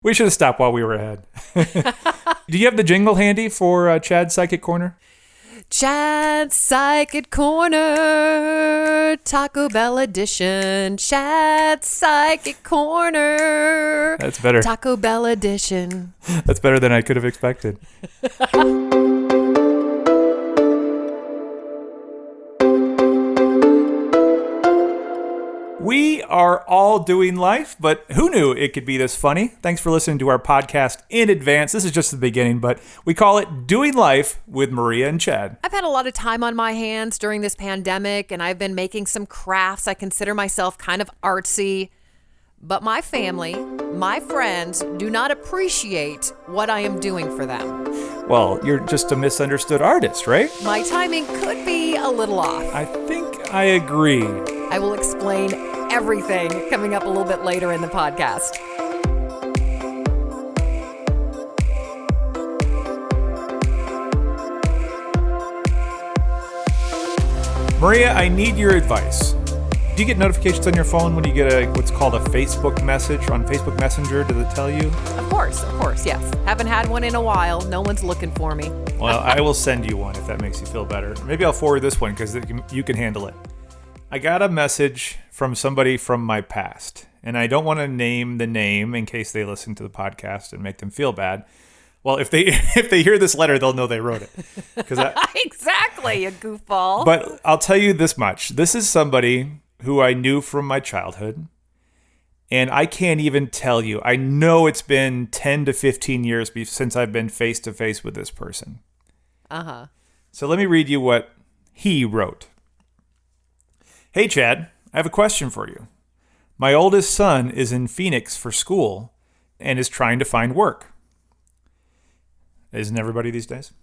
We should have stopped while we were ahead. Do you have the jingle handy for Chad's Psychic Corner? Chad's Psychic Corner, Taco Bell edition. Chad's Psychic Corner. That's better. Taco Bell edition. That's better than I could have expected. We are all doing life, but who knew it could be this funny? Thanks for listening to our podcast in advance. This is just the beginning, but we call it Doing Life with Maria and Chad. I've had a lot of time on my hands during this pandemic, and I've been making some crafts. I consider myself kind of artsy, but my family, my friends, do not appreciate what I am doing for them. Well, you're just a misunderstood artist, right? My timing could be a little off. I think I agree. I will explain everything coming up a little bit later in the podcast. Maria, I need your advice. Do you get notifications on your phone when you get what's called a Facebook message on Facebook Messenger? Does it tell you? Of course, yes. Haven't had one in a while. No one's looking for me. Well, I will send you one if that makes you feel better. Maybe I'll forward this one because you can handle it. I got a message from somebody from my past, and I don't want to name the name in case they listen to the podcast and make them feel bad. Well, if they hear this letter, they'll know they wrote it. Exactly, a goofball. But I'll tell you this much. This is somebody who I knew from my childhood, and I can't even tell you. I know it's been 10 to 15 years since I've been face-to-face with this person. Uh-huh. So let me read you what he wrote. Hey, Chad, I have a question for you. My oldest son is in Phoenix for school and is trying to find work. Isn't everybody these days?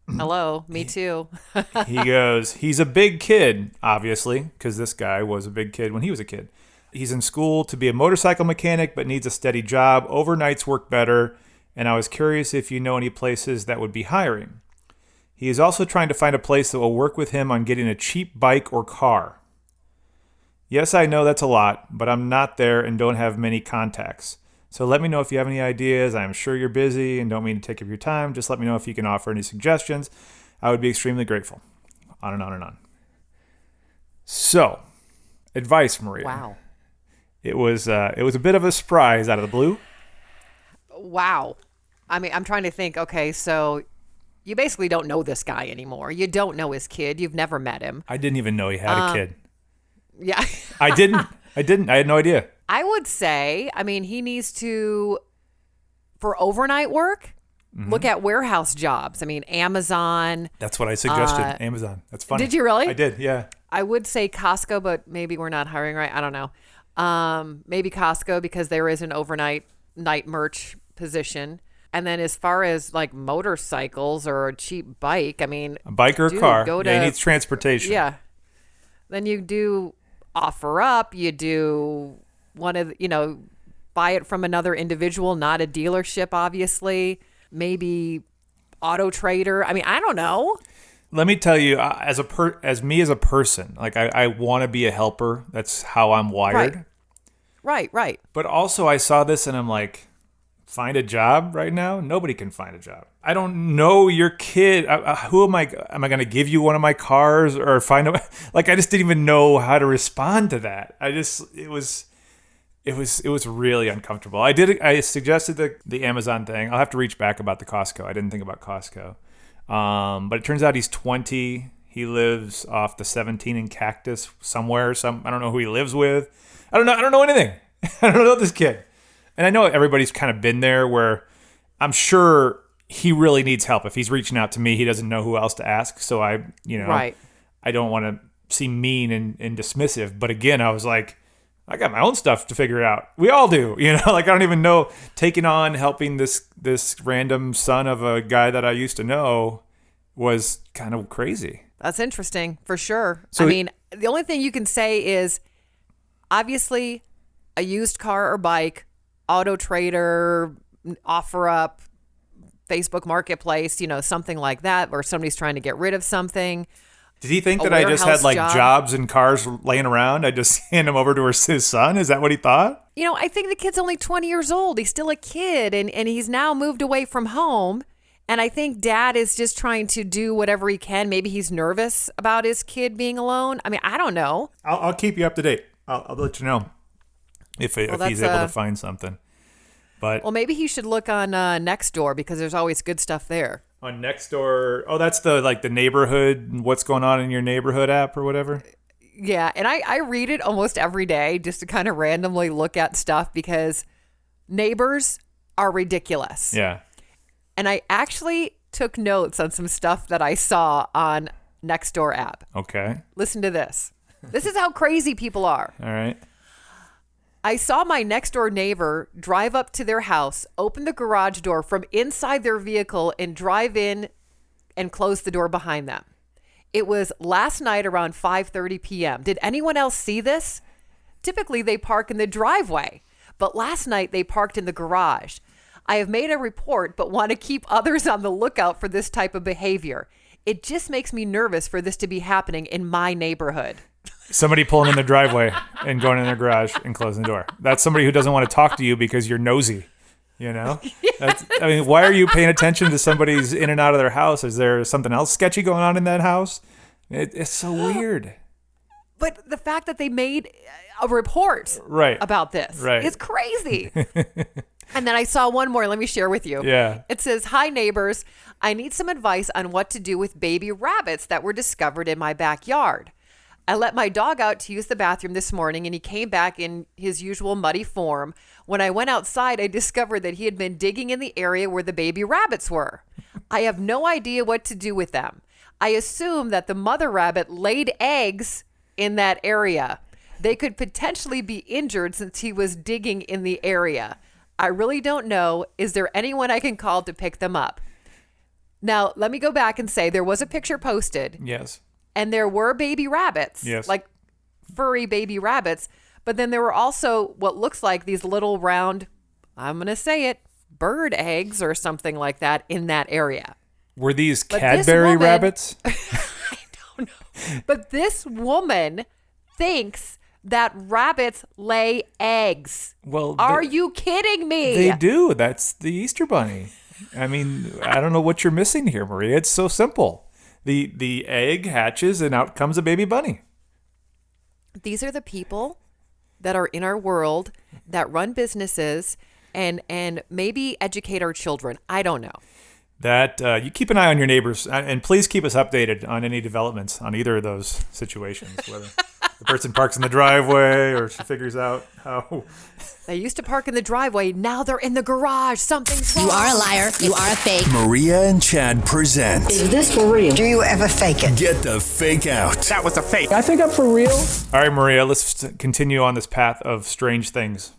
Hello, me too. He goes, he's a big kid, obviously, because this guy was a big kid when he was a kid. He's in school to be a motorcycle mechanic, but needs a steady job. Overnights work better, and I was curious if you know any places that would be hiring. He is also trying to find a place that will work with him on getting a cheap bike or car. Yes, I know that's a lot, but I'm not there and don't have many contacts. So let me know if you have any ideas. I am sure you're busy and don't mean to take up your time. Just let me know if you can offer any suggestions. I would be extremely grateful. On and on and on. So, advice, Maria. Wow. It was a bit of a surprise out of the blue. Wow. I mean, I'm trying to think, okay, so you basically don't know this guy anymore. You don't know his kid. You've never met him. I didn't even know he had a kid. Yeah. I didn't. I had no idea. I would say, I mean, he needs to, for overnight work, look at warehouse jobs. I mean, Amazon. That's what I suggested. Amazon. That's funny. Did you really? I did, yeah. I would say Costco, but maybe we're not hiring right. I don't know. Maybe Costco because there is an overnight night merch position. And then as far as like motorcycles or a cheap bike, I mean. A bike or a car. He needs transportation. Yeah. Then you do OfferUp. You do buy it from another individual, not a dealership, obviously. Maybe Auto Trader. I mean, I don't know. Let me tell you, as a person, like I want to be a helper. That's how I'm wired. Right. But also I saw this and I'm like, find a job right now? Nobody can find a job. I don't know your kid. Who am I? Am I going to give you one of my cars or find a, like, I just didn't even know how to respond to that. It was really uncomfortable. I suggested the Amazon thing. I'll have to reach back about the Costco. I didn't think about Costco. But it turns out he's 20. He lives off the 17 in Cactus somewhere. I don't know who he lives with. I don't know anything. I don't know this kid. And I know everybody's kind of been there where I'm sure he really needs help. If he's reaching out to me, he doesn't know who else to ask. So I don't want to seem mean and dismissive. But again, I was like, I got my own stuff to figure out. We all do, like I don't even know. Taking on helping this random son of a guy that I used to know was kind of crazy. That's interesting for sure. So I mean, the only thing you can say is obviously a used car or bike, Auto Trader, OfferUp, Facebook Marketplace, something like that, or somebody's trying to get rid of something. Did he think a that I just had warehouse like job. jobs and cars laying around? I just hand him over to his son? Is that what he thought? I think the kid's only 20 years old. He's still a kid, and he's now moved away from home. And I think dad is just trying to do whatever he can. Maybe he's nervous about his kid being alone. I mean, I don't know. I'll keep you up to date. I'll let you know if he's able to find something. But Well, maybe he should look on Nextdoor because there's always good stuff there. on Nextdoor, that's the neighborhood, what's going on in your neighborhood app or whatever. Yeah, and I read it almost every day just to kind of randomly look at stuff because neighbors are ridiculous. Yeah. And I actually took notes on some stuff that I saw on Nextdoor app. Okay. Listen to this. This is how crazy people are. All right. I saw my next door neighbor drive up to their house, open the garage door from inside their vehicle, and drive in and close the door behind them. It was last night around 5:30 p.m. Did anyone else see this? Typically, they park in the driveway, but last night they parked in the garage. I have made a report, but want to keep others on the lookout for this type of behavior. It just makes me nervous for this to be happening in my neighborhood. Somebody pulling in the driveway and going in their garage and closing the door. That's somebody who doesn't want to talk to you because you're nosy. Yes. Why are you paying attention to somebody's in and out of their house? Is there something else sketchy going on in that house? It's so weird. But the fact that they made a report about this is crazy. And then I saw one more. Let me share with you. Yeah. It says, "Hi, neighbors. I need some advice on what to do with baby rabbits that were discovered in my backyard. I let my dog out to use the bathroom this morning, and he came back in his usual muddy form. When I went outside, I discovered that he had been digging in the area where the baby rabbits were. I have no idea what to do with them. I assume that the mother rabbit laid eggs in that area. They could potentially be injured since he was digging in the area. I really don't know. Is there anyone I can call to pick them up?" Now, let me go back and say there was a picture posted. Yes. And there were baby rabbits, like furry baby rabbits. But then there were also what looks like these little round, I'm going to say it, bird eggs or something like that in that area. Were these Cadbury rabbits? I don't know. But this woman thinks that rabbits lay eggs. Well, are you kidding me? They do. That's the Easter Bunny. I mean, I don't know what you're missing here, Maria. It's so simple. The egg hatches and out comes a baby bunny. These are the people that are in our world that run businesses and maybe educate our children. I don't know. That you keep an eye on your neighbors, and please keep us updated on any developments on either of those situations, whether the person parks in the driveway or she figures out how. They used to park in the driveway. Now they're in the garage. Something's wrong. You are a liar. You are a fake. Maria and Chad present. Is this for real? Do you ever fake it? Get the fake out. That was a fake. I think I'm for real. All right, Maria, let's continue on this path of strange things.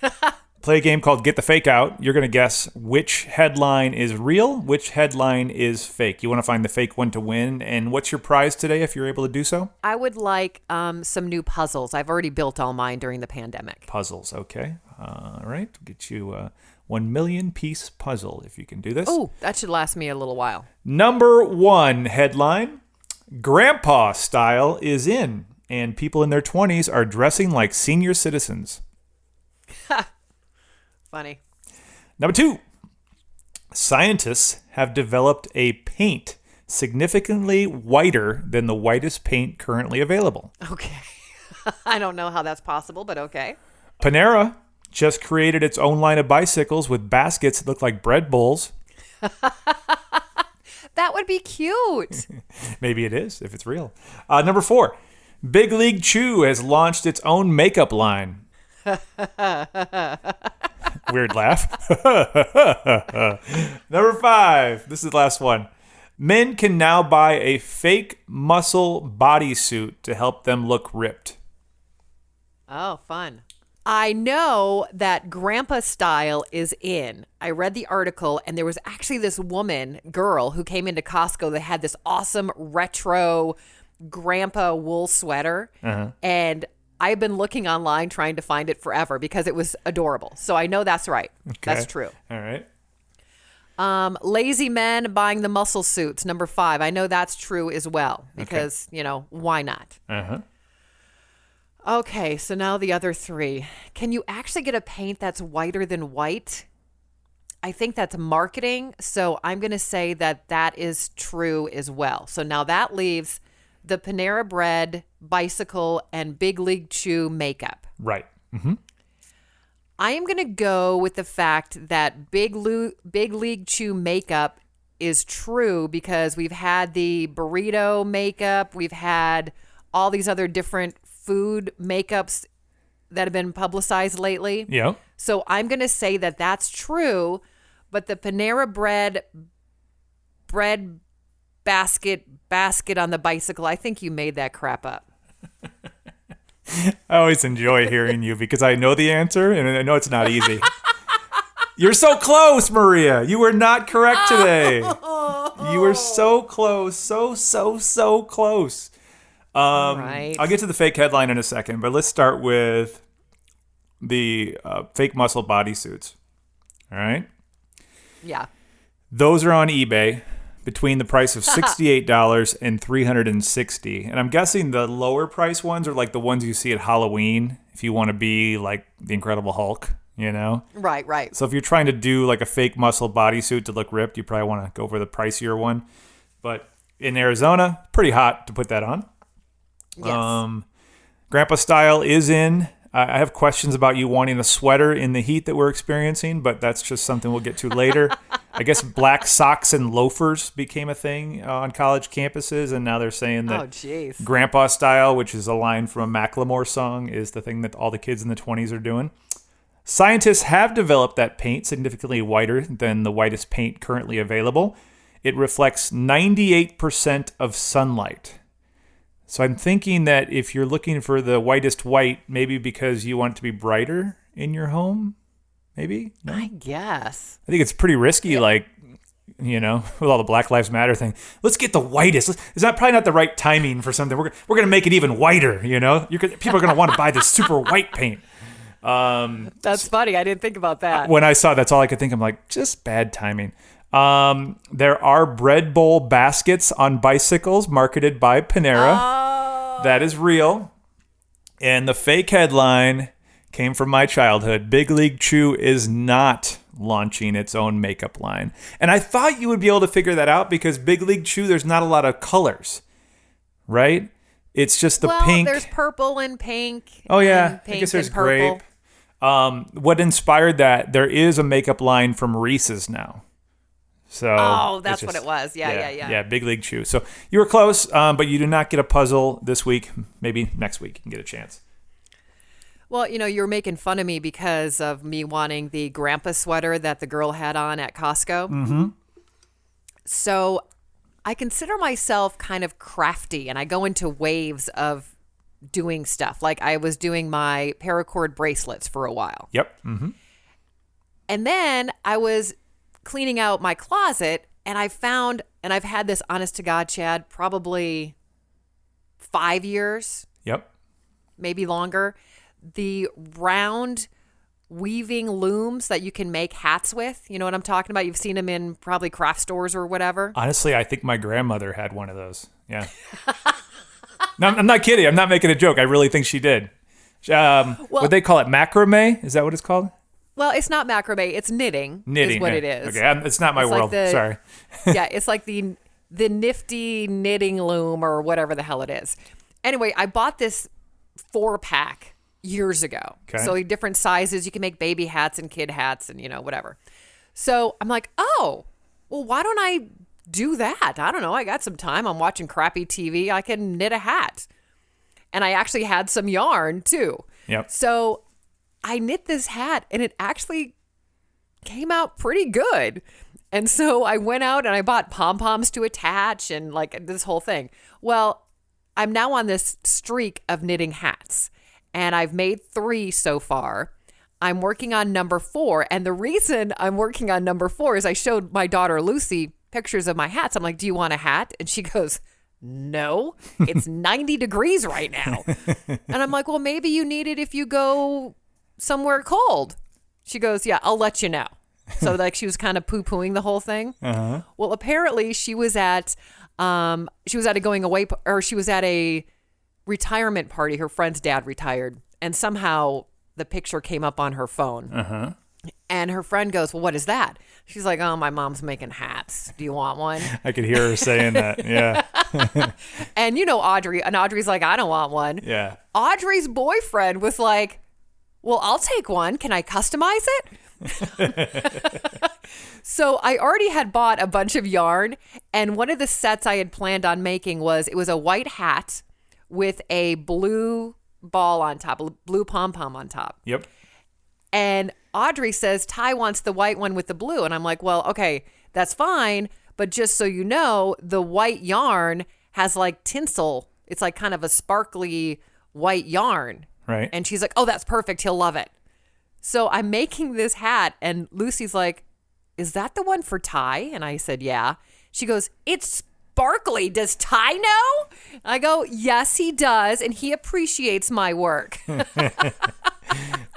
Play a game called Get the Fake Out. You're going to guess which headline is real, which headline is fake. You want to find the fake one to win. And what's your prize today if you're able to do so? I would like some new puzzles. I've already built all mine during the pandemic. Puzzles, okay. All right, we'll get you a 1 million piece puzzle if you can do this. Oh, that should last me a little while. Number one headline, Grandpa style is in, and people in their 20s are dressing like senior citizens. Funny. Number two, scientists have developed a paint significantly whiter than the whitest paint currently available. Okay. I don't know how that's possible, but okay. Panera just created its own line of bicycles with baskets that look like bread bowls. That would be cute. Maybe it is, if it's real. Number four, Big League Chew has launched its own makeup line. Weird laugh. Number five, this is the last one. Men can now buy a fake muscle bodysuit to help them look ripped. Oh, fun. I know that grandpa style is in. I read the article, and there was actually this girl, who came into Costco that had this awesome retro grandpa wool sweater. And I've been looking online trying to find it forever because it was adorable. So I know that's right. Okay. That's true. All right. Lazy men buying the muscle suits, number 5. I know that's true as well because, why not? Uh-huh. Okay, so now the other 3. Can you actually get a paint that's whiter than white? I think that's marketing, so I'm going to say that is true as well. So now that leaves the Panera Bread, Bicycle, and Big League Chew makeup. Right. Mm-hmm. I am going to go with the fact that Big League Chew makeup is true because we've had the burrito makeup, we've had all these other different food makeups that have been publicized lately. Yeah. So I'm going to say that that's true, but the Panera Bread basket on the bicycle, I think you made that crap up. I always enjoy hearing you because I know the answer and I know it's not easy. You're so close, Maria. You were not correct today. You were so close. So close. Right. I'll get to the fake headline in a second, but let's start with the fake muscle bodysuits. All right? Yeah. Those are on eBay between the price of $68 and $360. And I'm guessing the lower price ones are like the ones you see at Halloween if you want to be like the Incredible Hulk, Right. So if you're trying to do like a fake muscle bodysuit to look ripped, you probably want to go for the pricier one. But in Arizona, pretty hot to put that on. Yes. Grandpa Style is in. I have questions about you wanting a sweater in the heat that we're experiencing, but that's just something we'll get to later. I guess black socks and loafers became a thing on college campuses, and now they're saying that Grandpa Style, which is a line from a Macklemore song, is the thing that all the kids in the 20s are doing. Scientists have developed that paint significantly whiter than the whitest paint currently available. It reflects 98% of sunlight. So I'm thinking that if you're looking for the whitest white, maybe because you want it to be brighter in your home, maybe? No? I guess. I think it's pretty risky, with all the Black Lives Matter thing. Let's get the whitest. It's probably not the right timing for something. We're going to make it even whiter, People are going to want to buy this super white paint. That's funny. I didn't think about that. When I saw that's all I could think. I'm like, just bad timing. There are bread bowl baskets on bicycles marketed by Panera. That is real. And the fake headline came from my childhood. Big League Chew is not launching its own makeup line. And I thought you would be able to figure that out because Big League Chew, there's not a lot of colors, right? It's just the pink. There's purple and pink. Oh, yeah. Pink I guess there's and purple. grape. What inspired that, there is a makeup line from Reese's now. So that's what it was. Yeah. Yeah, Big League Chew. So you were close, but you do not get a puzzle this week. Maybe next week you can get a chance. Well, you were making fun of me because of me wanting the grandpa sweater that the girl had on at Costco. Mm-hmm. So I consider myself kind of crafty, and I go into waves of doing stuff. Like I was doing my paracord bracelets for a while. Yep. Mm-hmm. And then I was cleaning out my closet, and I found, and I've had this, honest to God, Chad, probably 5 years. Yep. Maybe longer. The round weaving looms that you can make hats with. You know what I'm talking about? You've seen them in probably craft stores or whatever. Honestly, I think my grandmother had one of those. Yeah. No, I'm not kidding. I'm not making a joke. I really think she did. What they call it, macrame? Is that what it's called? Well, it's not macrame. It's knitting. Knitting is what it is. Okay, it's not my world. Sorry. Yeah, it's like the nifty knitting loom or whatever the hell it is. Anyway, I bought this 4-pack years ago. Okay. So different sizes. You can make baby hats and kid hats and, whatever. So I'm like, oh, well, why don't I do that? I don't know. I got some time. I'm watching crappy TV. I can knit a hat. And I actually had some yarn too. Yep. So I knit this hat and it actually came out pretty good. And so I went out and I bought pom-poms to attach and like this whole thing. Well, I'm now on this streak of knitting hats and I've made 3 so far. I'm working on number 4. And the reason I'm working on number 4 is I showed my daughter Lucy pictures of my hats. I'm like, do you want a hat? And she goes, no, it's 90 degrees right now. And I'm like, well, maybe you need it if you go somewhere cold. She goes, yeah, I'll let you know. So like she was kind of poo-pooing the whole thing. Well, apparently she was at a retirement party. Her friend's dad retired, and somehow the picture came up on her phone. And her friend goes, "Well, what is that?" She's like, "Oh, my mom's making hats. Do you want one?" I could hear her saying that. Yeah. And Audrey, and Audrey's like, "I don't want one." Yeah. Audrey's boyfriend was like, "Well, I'll take one. Can I customize it?" So I already had bought a bunch of yarn, and one of the sets I had planned on making was a white hat with a blue ball on top, a blue pom-pom on top. Yep. And Audrey says Ty wants the white one with the blue. And I'm like, well, okay, that's fine. But just so you know, the white yarn has like tinsel. It's like kind of a sparkly white yarn. Right. And she's like, oh, that's perfect. He'll love it. So I'm making this hat. And Lucy's like, is that the one for Ty? And I said, yeah. She goes, it's sparkly. Does Ty know? I go, yes, he does. And he appreciates my work.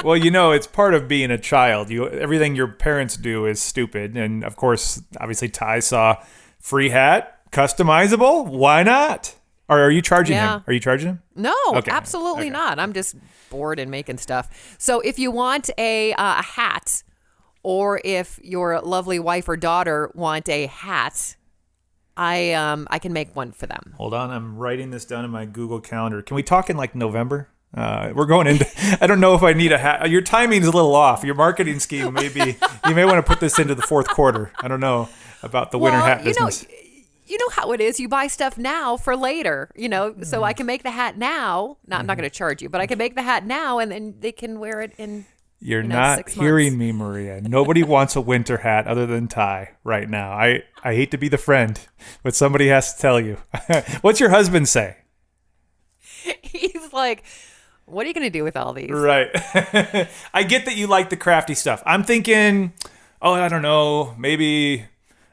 Well, it's part of being a child. Everything your parents do is stupid. And of course, obviously Ty saw free hat, customizable. Why not? Or are you charging him? Are you charging him? No, Okay. absolutely not. I'm just bored and making stuff. So if you want a hat, or if your lovely wife or daughter want a hat, I can make one for them. Hold on. I'm writing this down in my Google Calendar. Can we talk in like November? We're going into, I don't know if I need a hat. Your timing's a little off. Your marketing scheme you may want to put this into the fourth quarter. I don't know about the winter hat business. You know how it is. You buy stuff now for later, so I can make the hat now. I'm not going to charge you, but I can make the hat now and then they can wear it in You're not 6 hearing months. me, Maria. Nobody wants a winter hat other than Ty right now. I hate to be the friend, but somebody has to tell you. What's your husband say? He's like, what are you going to do with all these? Right. I get that you like the crafty stuff. I'm thinking, I don't know, maybe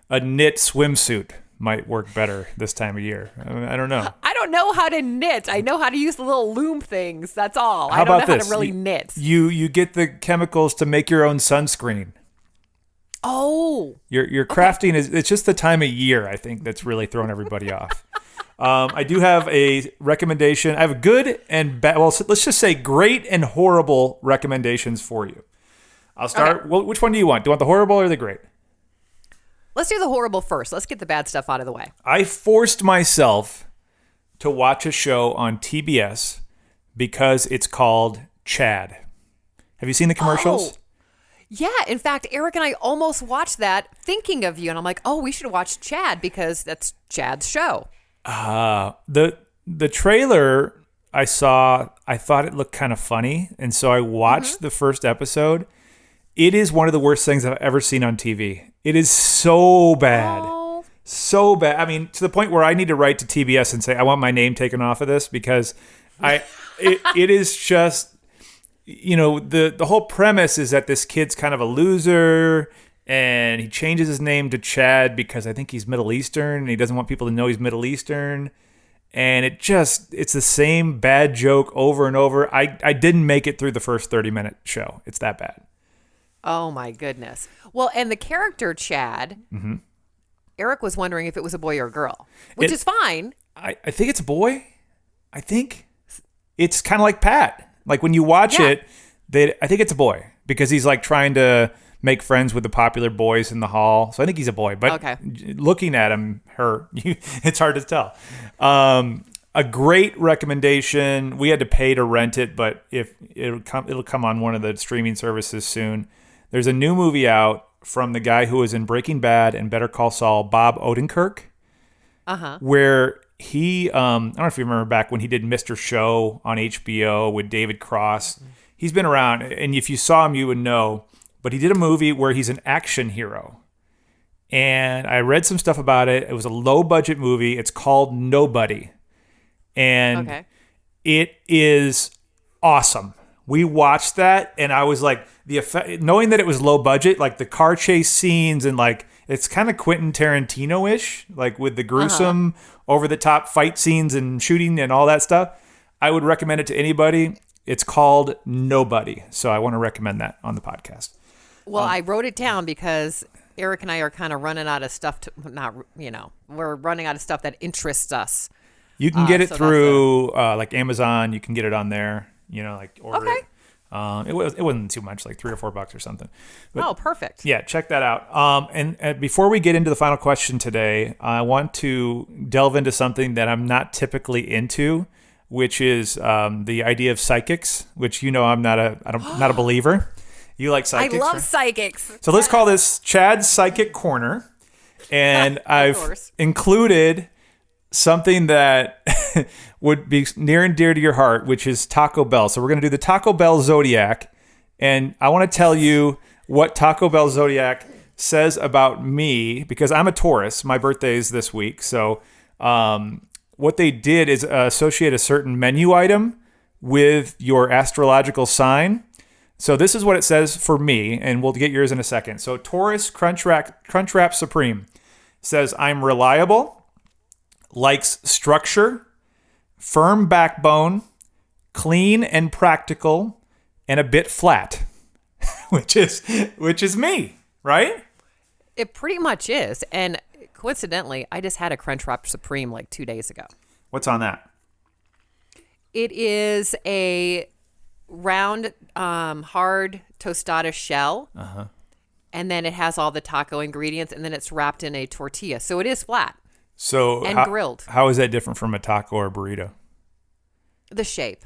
a knit swimsuit might work better this time of year. I don't know. I don't know how to knit. I know how to use the little loom things. That's all. How I don't about know how this? to really knit. You get the chemicals to make your own sunscreen. Oh. Your crafting it's just the time of year, I think, that's really throwing everybody off. I do have a recommendation. I have good and bad. Well, let's just say great and horrible recommendations for you. I'll start. Okay. Well, which one do you want? Do you want the horrible or the great? Let's do the horrible first. Let's get the bad stuff out of the way. I forced myself to watch a show on TBS because it's called Chad. Have you seen the commercials? Oh. Yeah. In fact, Eric and I almost watched that thinking of you. And I'm like, oh, we should watch Chad because that's Chad's show. The trailer I saw, I thought it looked kind of funny. And so I watched the first episode. It is one of the worst things I've ever seen on TV. It is so bad. Oh. So bad. I mean, to the point where I need to write to TBS and say, I want my name taken off of this because it is just, the whole premise is that this kid's kind of a loser and he changes his name to Chad because I think he's Middle Eastern and he doesn't want people to know he's Middle Eastern. And it's the same bad joke over and over. I didn't make it through the first 30-minute show. It's that bad. Oh, my goodness. Well, and the character Chad, Eric was wondering if it was a boy or a girl, which is fine. I think it's a boy. I think it's kind of like Pat. Like when you watch it, I think it's a boy because he's like trying to make friends with the popular boys in the hall. So I think he's a boy. But looking at him, it's hard to tell. A great recommendation. We had to pay to rent it, but if it'll come on one of the streaming services soon. There's a new movie out from the guy who was in Breaking Bad and Better Call Saul, Bob Odenkirk, where he, I don't know if you remember back when he did Mr. Show on HBO with David Cross. He's been around, and if you saw him, you would know. But he did a movie where he's an action hero. And I read some stuff about it. It was a low-budget movie. It's called Nobody. And it is awesome. We watched that, and I was like, the effect, knowing that it was low budget, like the car chase scenes, and like it's kind of Quentin Tarantino-ish, like with the gruesome, over-the-top fight scenes and shooting and all that stuff. I would recommend it to anybody. It's called Nobody, so I want to recommend that on the podcast. Well, I wrote it down because Eric and I are kind of running out of stuff we're running out of stuff that interests us. You can get it so through like Amazon. You can get it on there. Like order Okay. it. It wasn't too much, like $3 or $4 or something. But, Perfect. yeah, check that out. And before we get into the final question today, I want to delve into something that I'm not typically into, which is the idea of psychics. Which I'm not a believer. You like psychics? I love right? psychics. So let's call this Chad's Psychic Corner. And I've course. included something that would be near and dear to your heart, which is Taco Bell. So we're going to do the Taco Bell Zodiac. And I want to tell you what Taco Bell Zodiac says about me, because I'm a Taurus. My birthday is this week. So what they did is associate a certain menu item with your astrological sign. So this is what it says for me, and we'll get yours in a second. So Taurus Crunchwrap Supreme says, I'm reliable, likes structure, firm backbone, clean and practical, and a bit flat, which is me, right? It pretty much is. And coincidentally, I just had a Crunchwrap Supreme like 2 days ago. What's on that? It is a round, hard tostada shell. And then it has all the taco ingredients, and then it's wrapped in a tortilla. So it is flat. So And grilled. How is that different from a taco or a burrito? The shape.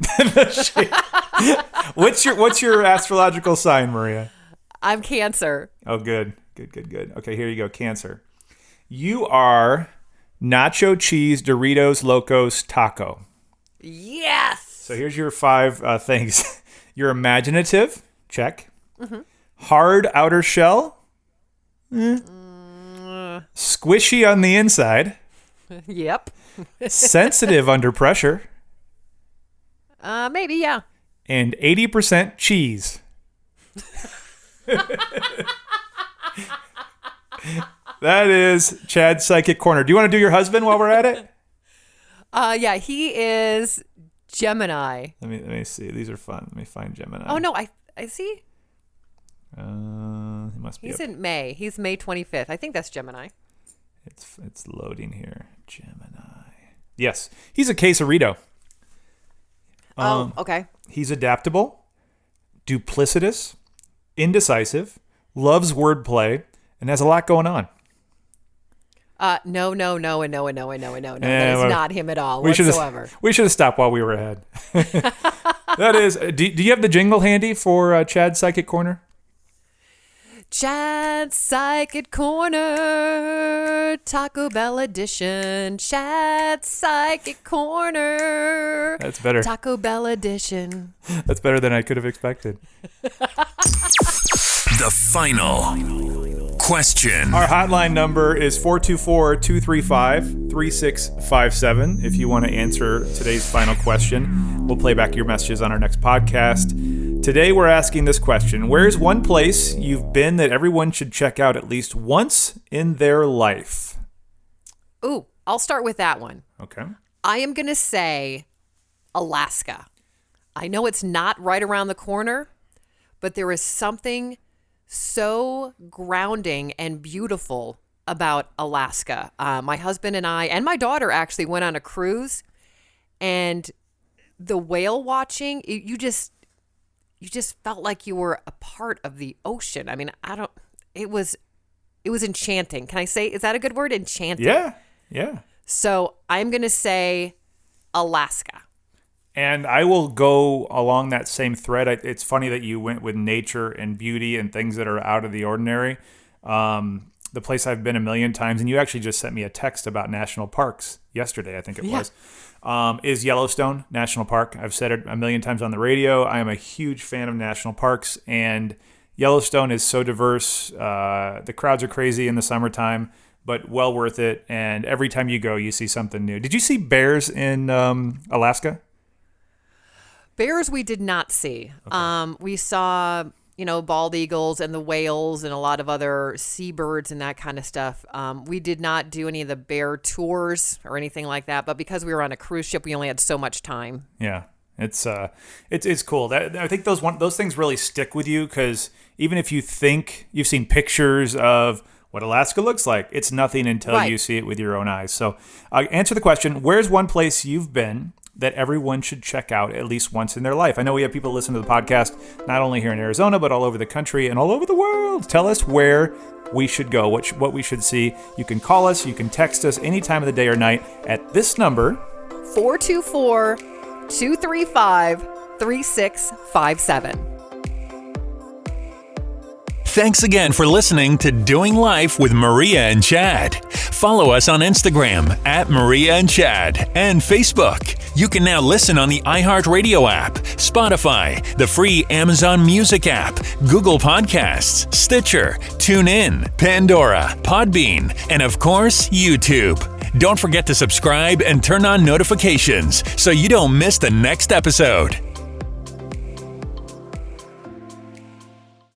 What's your astrological sign, Maria? I'm Cancer. Oh, good. Okay, here you go. Cancer. You are nacho cheese Doritos Locos Taco. Yes. So here's your 5 things. You're imaginative. Check. Hard outer shell. Squishy on the inside. Yep. Sensitive under pressure. Maybe, yeah. And 80% cheese. That is Chad's Psychic Corner. Do you want to do your husband while we're at it? Yeah, he is Gemini. Let me see. These are fun. Let me find Gemini. Oh, no, I see. He must be. He's in May. He's May 25th. I think that's Gemini. It's loading here. Gemini. Yes, he's a quesarito. Okay. He's adaptable, duplicitous, indecisive, loves wordplay, and has a lot going on. No. That well, is not him at all We should whatsoever. have stopped while we were ahead. That is. Do you have the jingle handy for Chad's Psychic Corner? Chad's Psychic Corner, Taco Bell edition. Chad's Psychic Corner. That's better. Taco Bell edition. That's better than I could have expected. The final question. Our hotline number is 424-235-3657. If you want to answer today's final question, we'll play back your messages on our next podcast. Today we're asking this question. Where's one place you've been that everyone should check out at least once in their life? Ooh, I'll start with that one. Okay. I am going to say Alaska. I know it's not right around the corner, but there is something so grounding and beautiful about Alaska. My husband and I, and my daughter actually went on a cruise, and the whale watching, you just felt like you were a part of the ocean. I mean, it was enchanting. Can I say, is that a good word? Enchanting. Yeah. So I'm going to say Alaska. And I will go along that same thread. It's funny that you went with nature and beauty and things that are out of the ordinary. The place I've been a million times, and you actually just sent me a text about national parks yesterday, I think it was, is Yellowstone National Park. I've said it a million times on the radio. I am a huge fan of national parks, and Yellowstone is so diverse. The crowds are crazy in the summertime, but well worth it. And every time you go, you see something new. Did you see bears in Alaska? Bears we did not see. Okay. We saw, bald eagles and the whales and a lot of other seabirds and that kind of stuff. We did not do any of the bear tours or anything like that. But because we were on a cruise ship, we only had so much time. Yeah, it's cool. I think those things really stick with you because even if you think you've seen pictures of what Alaska looks like, it's nothing until you see it with your own eyes. So answer the question, where's one place you've been that everyone should check out at least once in their life? I know we have people listen to the podcast, not only here in Arizona, but all over the country and all over the world. Tell us where we should go, what we should see. You can call us, you can text us any time of the day or night at this number, 424-235-3657. Thanks again for listening to Doing Life with Maria and Chad. Follow us on Instagram at Maria and Chad and Facebook. You can now listen on the iHeartRadio app, Spotify, the free Amazon Music app, Google Podcasts, Stitcher, TuneIn, Pandora, Podbean, and of course, YouTube. Don't forget to subscribe and turn on notifications so you don't miss the next episode.